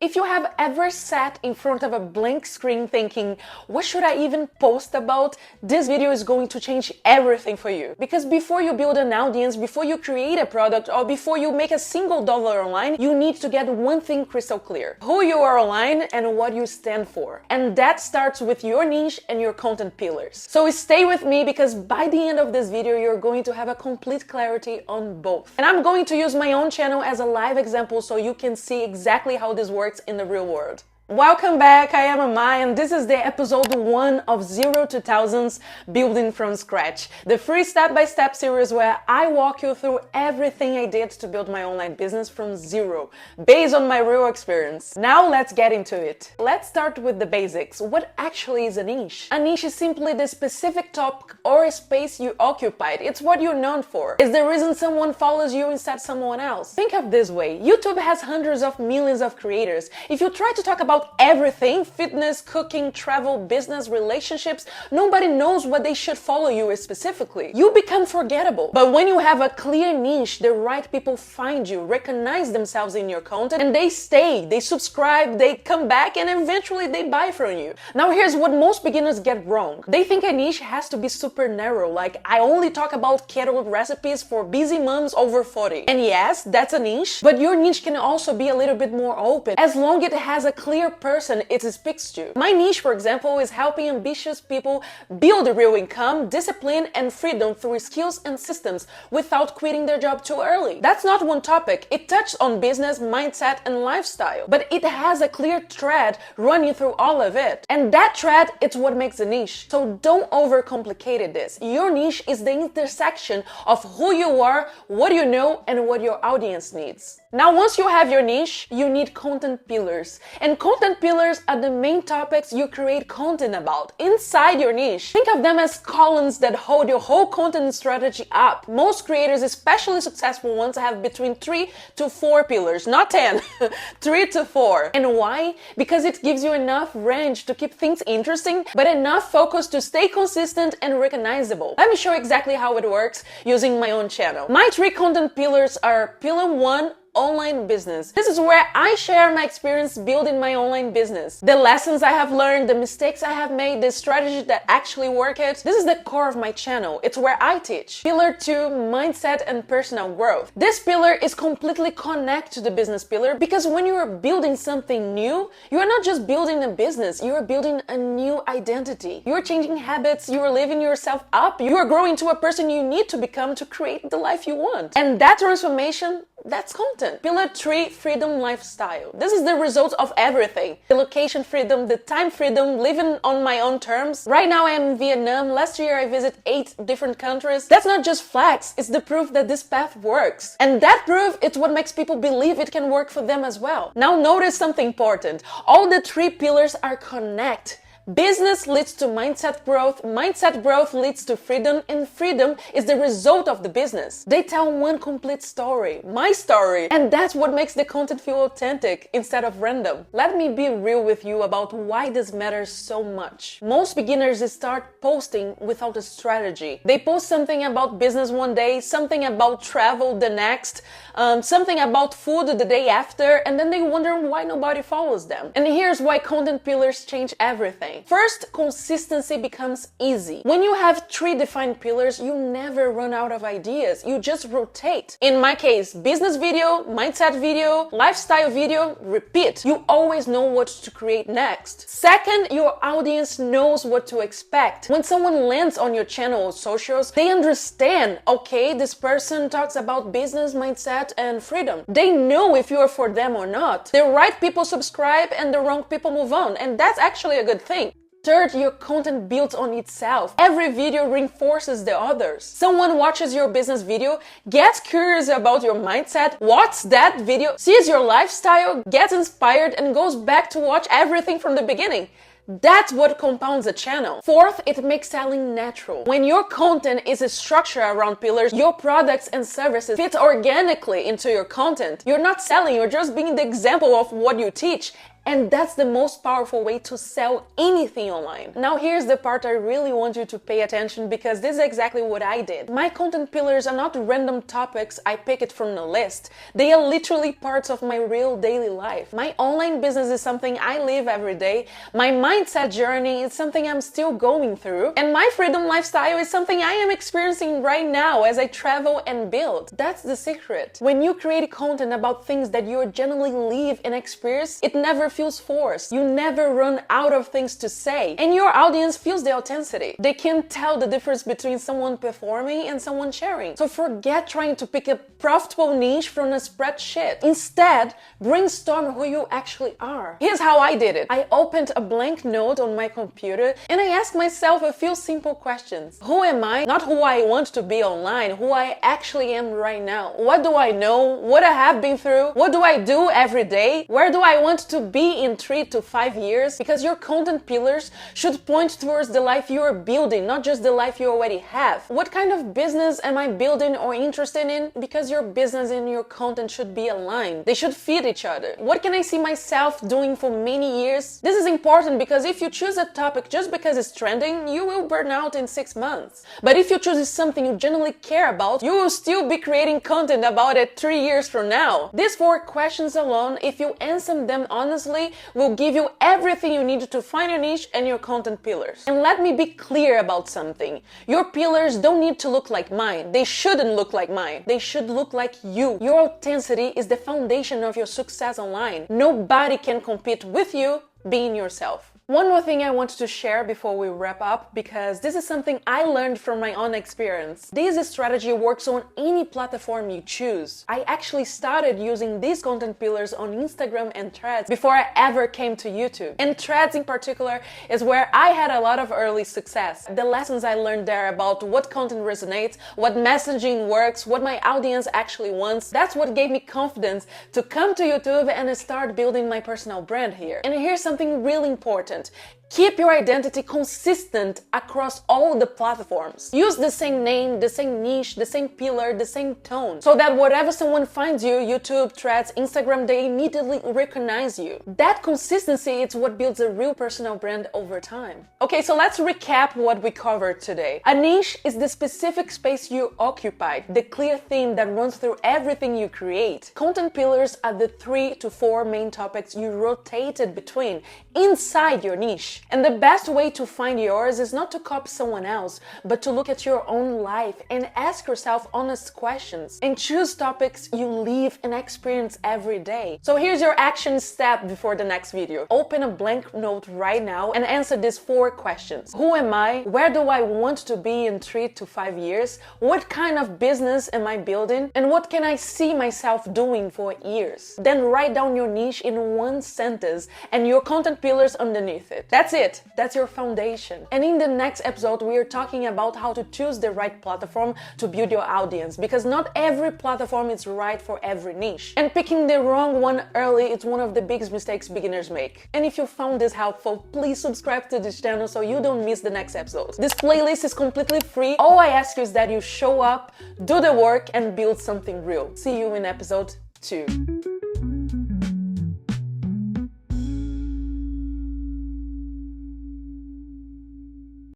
If you have ever sat in front of a blank screen thinking, what should I even post about? This video is going to change everything for you. Because before you build an audience, before you create a product, or before you make a single dollar online, you need to get one thing crystal clear. Who you are online and what you stand for. And that starts with your niche and your content pillars. So stay with me because by the end of this video, you're going to have a complete clarity on both. And I'm going to use my own channel as a live example so you can see exactly how this works in the real world. Welcome back, I am Amai and this is the episode 1 of 0 to Thousands Building from Scratch, the free step-by-step series where I walk you through everything I did to build my online business from zero, based on my real experience. Now let's get into it. Let's start with the basics. What actually is a niche? A niche is simply the specific topic or space you occupied. It's what you're known for. It's the reason someone follows you instead of someone else. Think of this way, YouTube has hundreds of millions of creators. If you try to talk about everything, fitness, cooking, travel, business, relationships, nobody knows what they should follow you specifically. You become forgettable. But when you have a clear niche, the right people find you, recognize themselves in your content, and they stay, they subscribe, they come back, and eventually they buy from you. Now here's what most beginners get wrong. They think a niche has to be super narrow, like I only talk about keto recipes for busy moms over 40. And yes, that's a niche, but your niche can also be a little bit more open, as long as it has a clear person it speaks to. My niche, for example, is helping ambitious people build a real income, discipline, and freedom through skills and systems without quitting their job too early. That's not one topic. It touches on business, mindset, and lifestyle, but it has a clear thread running through all of it. And that thread is what makes a niche. So don't overcomplicate this. Your niche is the intersection of who you are, what you know, and what your audience needs. Now, once you have your niche, you need content pillars. And content pillars are the main topics you create content about inside your niche. Think of them as columns that hold your whole content strategy up. Most creators, especially successful ones, have between 3 to 4 pillars, not 10, 3 to 4. And why? Because it gives you enough range to keep things interesting, but enough focus to stay consistent and recognizable. Let me show exactly how it works using my own channel. My 3 content pillars are Pillar 1, online business. This is where I share my experience building my online business. The lessons I have learned, the mistakes I have made, the strategies that actually work it. This is the core of my channel. It's where I teach. Pillar 2, mindset and personal growth. This pillar is completely connected to the business pillar because when you are building something new, you are not just building a business, you are building a new identity. You are changing habits, you are living yourself up, you are growing to a person you need to become to create the life you want. And that transformation, that's content. Pillar 3, freedom lifestyle. This is the result of everything. The location freedom, the time freedom, living on my own terms. Right now I am in Vietnam. Last year I visited 8 different countries. That's not just flex, it's the proof that this path works. And that proof is what makes people believe it can work for them as well. Now notice something important. All the 3 pillars are connected. Business leads to mindset growth leads to freedom, and freedom is the result of the business. They tell one complete story, my story, and that's what makes the content feel authentic instead of random. Let me be real with you about why this matters so much. Most beginners start posting without a strategy. They post something about business one day, something about travel the next, something about food the day after, and then they wonder why nobody follows them. And here's why content pillars change everything. First, consistency becomes easy. When you have 3 defined pillars, you never run out of ideas. You just rotate. In my case, business video, mindset video, lifestyle video, repeat. You always know what to create next. Second, your audience knows what to expect. When someone lands on your channel or socials, they understand, okay, this person talks about business, mindset, and freedom. They know if you are for them or not. The right people subscribe and the wrong people move on. And that's actually a good thing. Third, your content builds on itself. Every video reinforces the others. Someone watches your business video, gets curious about your mindset, watches that video, sees your lifestyle, gets inspired, and goes back to watch everything from the beginning. That's what compounds a channel. Fourth, it makes selling natural. When your content is structured around pillars, your products and services fit organically into your content. You're not selling, you're just being the example of what you teach. And that's the most powerful way to sell anything online. Now here's the part I really want you to pay attention, because this is exactly what I did. My content pillars are not random topics I pick it from the list. They are literally parts of my real daily life. My online business is something I live every day. My mindset journey is something I'm still going through. And my freedom lifestyle is something I am experiencing right now as I travel and build. That's the secret. When you create content about things that you genuinely live and experience, it never feels forced. You never run out of things to say. And your audience feels the authenticity. They can tell the difference between someone performing and someone sharing. So forget trying to pick a profitable niche from a spreadsheet. Instead, brainstorm who you actually are. Here's how I did it. I opened a blank note on my computer and I asked myself a few simple questions. Who am I? Not who I want to be online, who I actually am right now. What do I know? What I have been through? What do I do every day? Where do I want to be in 3 to 5 years? Because your content pillars should point towards the life you are building, not just the life you already have. What kind of business am I building or interested in? Because your business and your content should be aligned. They should feed each other. What can I see myself doing for many years? This is important because if you choose a topic just because it's trending, you will burn out in 6 months. But if you choose something you genuinely care about, you will still be creating content about it 3 years from now. These 4 questions alone, if you answer them honestly, will give you everything you need to find your niche and your content pillars. And let me be clear about something. Your pillars don't need to look like mine. They shouldn't look like mine. They should look like you. Your authenticity is the foundation of your success online. Nobody can compete with you being yourself. One more thing I want to share before we wrap up, because this is something I learned from my own experience. This strategy works on any platform you choose. I actually started using these content pillars on Instagram and Threads before I ever came to YouTube. And Threads in particular is where I had a lot of early success. The lessons I learned there about what content resonates, what messaging works, what my audience actually wants, that's what gave me confidence to come to YouTube and start building my personal brand here. And here's something really important. Keep your identity consistent across all the platforms. Use the same name, the same niche, the same pillar, the same tone, so that wherever someone finds you, YouTube, Threads, Instagram, they immediately recognize you. That consistency is what builds a real personal brand over time. Okay, so let's recap what we covered today. A niche is the specific space you occupy, the clear theme that runs through everything you create. Content pillars are the 3 to 4 main topics you rotated between inside your niche. And the best way to find yours is not to copy someone else, but to look at your own life and ask yourself honest questions and choose topics you live and experience every day. So here's your action step before the next video. Open a blank note right now and answer these 4 questions. Who am I? Where do I want to be in 3 to 5 years? What kind of business am I building? And what can I see myself doing for years? Then write down your niche in 1 sentence and your content pillars underneath it. That's it. That's your foundation. And in the next episode, we are talking about how to choose the right platform to build your audience, because not every platform is right for every niche. And picking the wrong one early is one of the biggest mistakes beginners make. And if you found this helpful, please subscribe to this channel so you don't miss the next episode. This playlist is completely free. All I ask you is that you show up, do the work, and build something real. See you in episode 2.